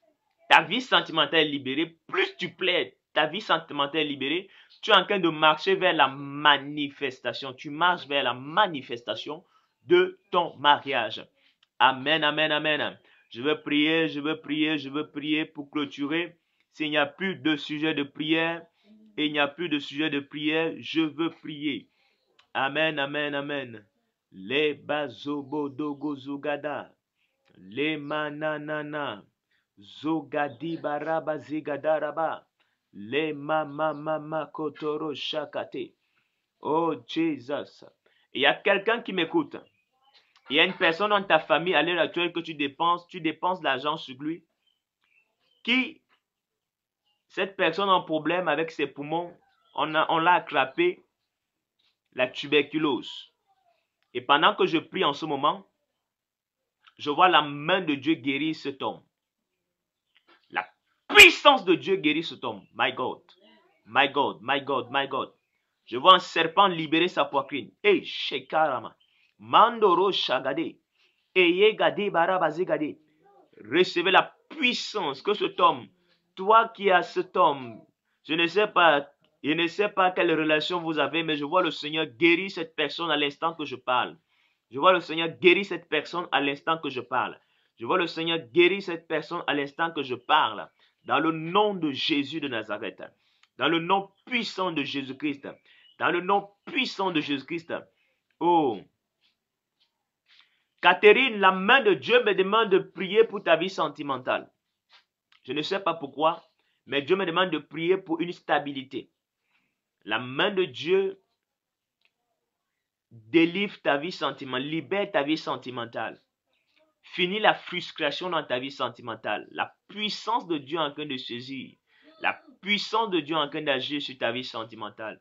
ta vie sentimentale est libérée. Plus tu plaides, ta vie sentimentale est libérée. Tu es en train de marcher vers la manifestation. Tu marches vers la manifestation de ton mariage. Amen, amen, amen. Je veux prier pour clôturer. S'il n'y a plus de sujet de prière, et il n'y a plus de sujet de prière, je veux prier. Amen, amen, amen. Les bazobodogo zugada. Les mananana. Zogadi baraba zigadaraba. Les mama kotoro shakate. Oh Jesus. Il y a quelqu'un qui m'écoute. Il y a une personne dans ta famille à l'heure actuelle que tu dépenses l'argent sur lui. Cette personne a un problème avec ses poumons, on l'a attrapé la tuberculose. Et pendant que je prie en ce moment, je vois la main de Dieu guérir cet homme. La puissance de Dieu guérit cet homme. My God, my God, my God, my God. Je vois un serpent libérer sa poitrine. Hey, shekarama. Mandoro shagade. Eye gade barabazi gade. Recevez la puissance que cet homme, toi qui as cet homme, je ne sais pas quelle relation vous avez, mais je vois le Seigneur guérir cette personne à l'instant que je parle. Je vois le Seigneur guérir cette personne à l'instant que je parle. Je vois le Seigneur guérir cette personne à l'instant que je parle. Dans le nom de Jésus de Nazareth. Dans le nom puissant de Jésus-Christ. Dans le nom puissant de Jésus-Christ. Oh, Catherine, la main de Dieu me demande de prier pour ta vie sentimentale. Je ne sais pas pourquoi, mais Dieu me demande de prier pour une stabilité. La main de Dieu délivre ta vie sentimentale, libère ta vie sentimentale. Finis la frustration dans ta vie sentimentale. La puissance de Dieu est en train de saisir. La puissance de Dieu est en train d'agir sur ta vie sentimentale.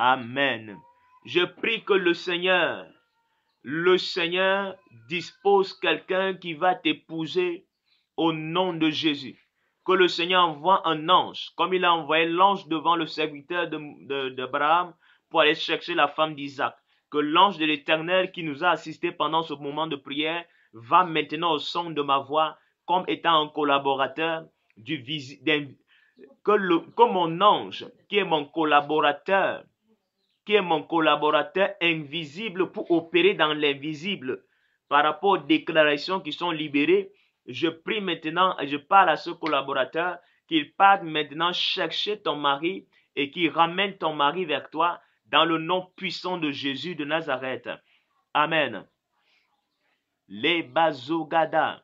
Amen. Je prie que le Seigneur dispose quelqu'un qui va t'épouser au nom de Jésus. Que le Seigneur envoie un ange, comme il a envoyé l'ange devant le serviteur d'Abraham pour aller chercher la femme d'Isaac. Que l'ange de l'Éternel qui nous a assistés pendant ce moment de prière va maintenant au son de ma voix comme étant un collaborateur que mon ange qui est mon collaborateur invisible pour opérer dans l'invisible par rapport aux déclarations qui sont libérées. Je prie maintenant et je parle à ce collaborateur qu'il parte maintenant chercher ton mari et qu'il ramène ton mari vers toi dans le nom puissant de Jésus de Nazareth. Amen. Les bazogada,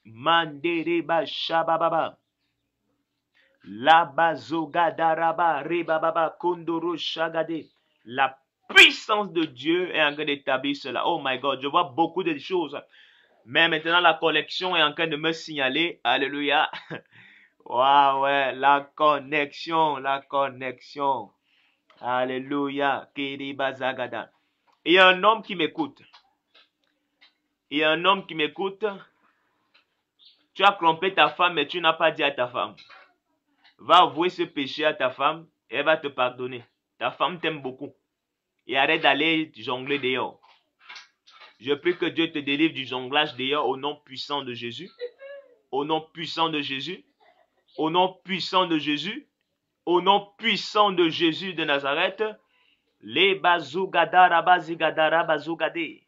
mandereba shabababa, la bazogada raba, rebababa, kondoro shagade. La puissance de Dieu est en train d'établir cela. Oh my God, je vois beaucoup de choses. Mais maintenant, la connexion est en train de me signaler. Alléluia. Waouh, ouais, la connexion. Alléluia. Kiribazagada. Il y a un homme qui m'écoute. Tu as trompé ta femme, mais tu n'as pas dit à ta femme. Va avouer ce péché à ta femme et elle va te pardonner. Ta femme t'aime beaucoup. Et arrête d'aller jongler dehors. Je prie que Dieu te délivre du jonglage dehors au nom puissant de Jésus. Au nom puissant de Jésus. Au nom puissant de Jésus. Au nom puissant de Jésus de Nazareth. Les bazugada rabazigada bazugade.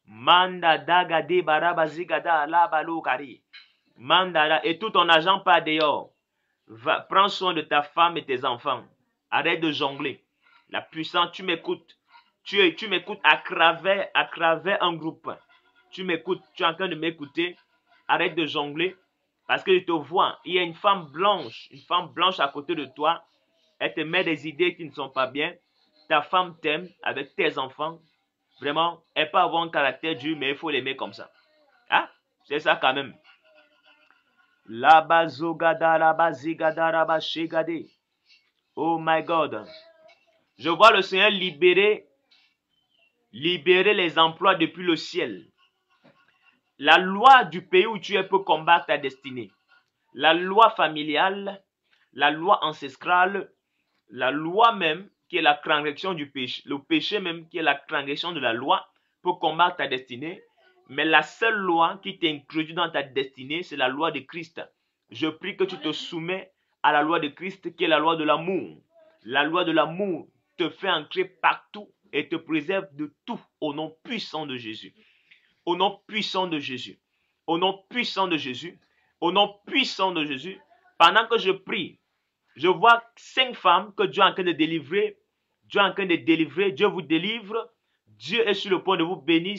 Manda dagade barabazigada la balogari. Manda et tout ton argent part dehors. Prends soin de ta femme et tes enfants. Arrête de jongler. La puissance, tu m'écoutes. Tu m'écoutes à travers un groupe. Tu m'écoutes, tu es en train de m'écouter. Arrête de jongler. Parce que je te vois, il y a une femme blanche à côté de toi. Elle te met des idées qui ne sont pas bien. Ta femme t'aime avec tes enfants. Vraiment, elle peut avoir un caractère dur, mais il faut l'aimer comme ça. Hein? C'est ça quand même. Oh my God. Je vois le Seigneur libérer les emplois depuis le ciel. La loi du pays où tu es peut combattre ta destinée. La loi familiale, la loi ancestrale, la loi même qui est la transgression du péché, le péché même qui est la transgression de la loi peut combattre ta destinée. Mais la seule loi qui t'introduit dans ta destinée, c'est la loi de Christ. Je prie que tu te soumets à la loi de Christ qui est la loi de l'amour. La loi de l'amour te fait entrer partout et te préserve de tout au nom puissant de Jésus. Au nom puissant de Jésus. Au nom puissant de Jésus. Au nom puissant de Jésus. Pendant que je prie, je vois 5 femmes que Dieu est en train de délivrer. Dieu est en train de délivrer. Dieu vous délivre. Dieu est sur le point de vous bénir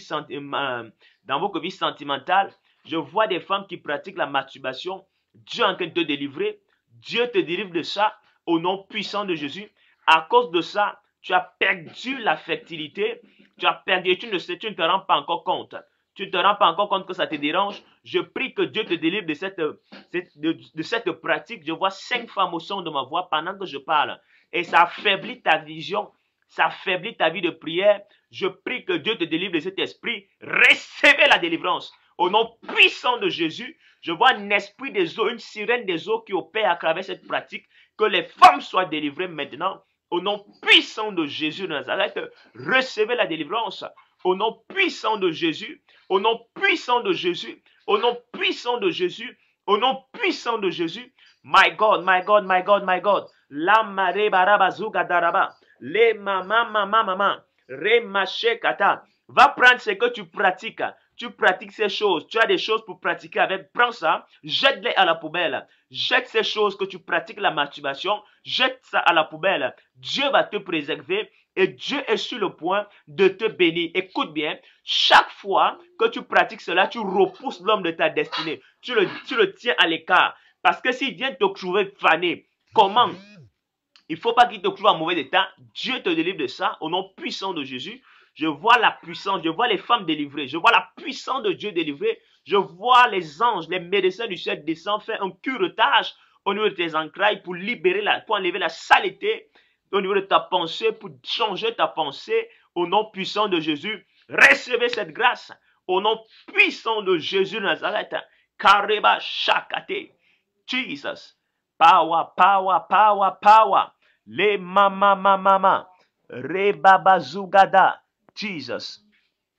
dans votre vie sentimentale. Je vois des femmes qui pratiquent la masturbation. Dieu est en train de te délivrer. Dieu te délivre de ça au nom puissant de Jésus. À cause de ça, tu as perdu la fertilité. Tu as perdu, tu ne te rends pas encore compte. Tu ne te rends pas encore compte que ça te dérange. Je prie que Dieu te délivre de cette pratique. Je vois 5 femmes au son de ma voix pendant que je parle. Et ça affaiblit ta vision. Ça affaiblit ta vie de prière. Je prie que Dieu te délivre de cet esprit. Recevez la délivrance. Au nom puissant de Jésus, je vois un esprit des eaux, une sirène des eaux qui opère à travers cette pratique. Que les femmes soient délivrées maintenant. Au nom puissant de Jésus de Nazareth, recevez la délivrance. Au nom puissant de Jésus, au nom puissant de Jésus, au nom puissant de Jésus, au nom puissant de Jésus. My God, my God, my God, my God. La mare barabazuga daraba. Le mama. Re mache kata. Va prendre ce que tu pratiques. Tu pratiques ces choses. Tu as des choses pour pratiquer avec. Prends ça. Jette-les à la poubelle. Jette ces choses que tu pratiques, la masturbation. Jette ça à la poubelle. Dieu va te préserver. Et Dieu est sur le point de te bénir. Écoute bien, chaque fois que tu pratiques cela, tu repousses l'homme de ta destinée. Tu le tiens à l'écart. Parce que s'il vient te trouver fané, comment? Il ne faut pas qu'il te trouve en mauvais état. Dieu te délivre de ça au nom puissant de Jésus. Je vois la puissance, je vois les femmes délivrées. Je vois la puissance de Dieu délivrée. Je vois les anges, les médecins du ciel descendre, faire un curetage au niveau de tes entrailles pour enlever la saleté au niveau de ta pensée, pour changer ta pensée au nom puissant de Jésus. Recevez cette grâce au nom puissant de Jésus de Nazareth. Kareba shakate. Jesus. Power, power, power, power. Le mama. Rebabazugada. Jesus.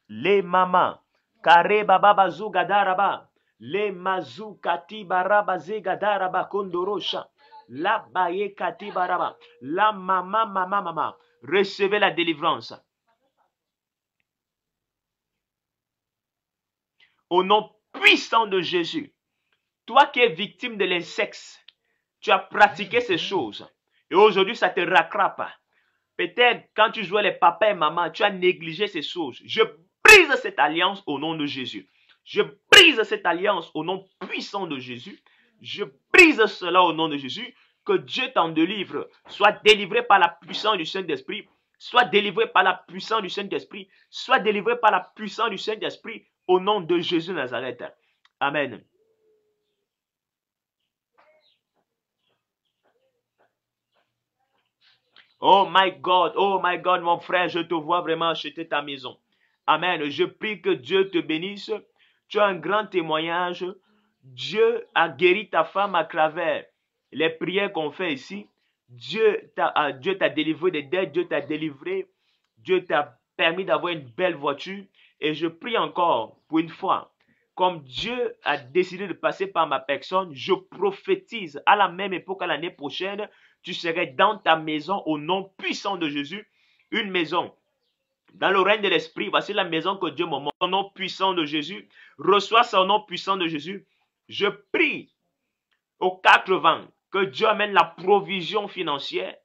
Le mama. Karebabazugadaraba. Le mazukati barabazegadaraba kondorosha. La baye katibaraba. La mama. Recevez la délivrance. Au nom puissant de Jésus. Toi qui es victime de l'insexe, tu as pratiqué ces choses. Et aujourd'hui, ça te rattrape. Peut-être quand tu jouais les papas et maman, tu as négligé ces choses. Je brise cette alliance au nom de Jésus. Je brise cette alliance au nom puissant de Jésus. Je brise cela au nom de Jésus. Que Dieu t'en délivre. Sois délivré par la puissance du Saint-Esprit. Sois délivré par la puissance du Saint-Esprit. Sois délivré par la puissance du Saint-Esprit au nom de Jésus de Nazareth. Amen. Oh my God, mon frère, je te vois vraiment acheter ta maison. Amen. Je prie que Dieu te bénisse. Tu as un grand témoignage. Dieu a guéri ta femme à travers les prières qu'on fait ici. Dieu t'a délivré des dettes. Dieu t'a délivré. Dieu t'a permis d'avoir une belle voiture. Et je prie encore pour une fois. Comme Dieu a décidé de passer par ma personne, je prophétise à la même époque, à l'année prochaine, tu serais dans ta maison au nom puissant de Jésus. Une maison dans le règne de l'esprit. Voici la maison que Dieu me montre. Au nom puissant de Jésus. Reçois son nom puissant de Jésus. Je prie aux 4 vents que Dieu amène la provision financière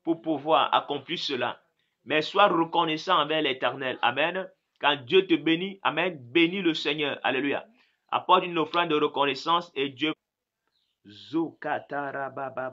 pour pouvoir accomplir cela. Mais sois reconnaissant envers l'Éternel. Amen. Quand Dieu te bénit, amen, bénis le Seigneur. Alléluia. Apporte une offrande de reconnaissance et Dieu.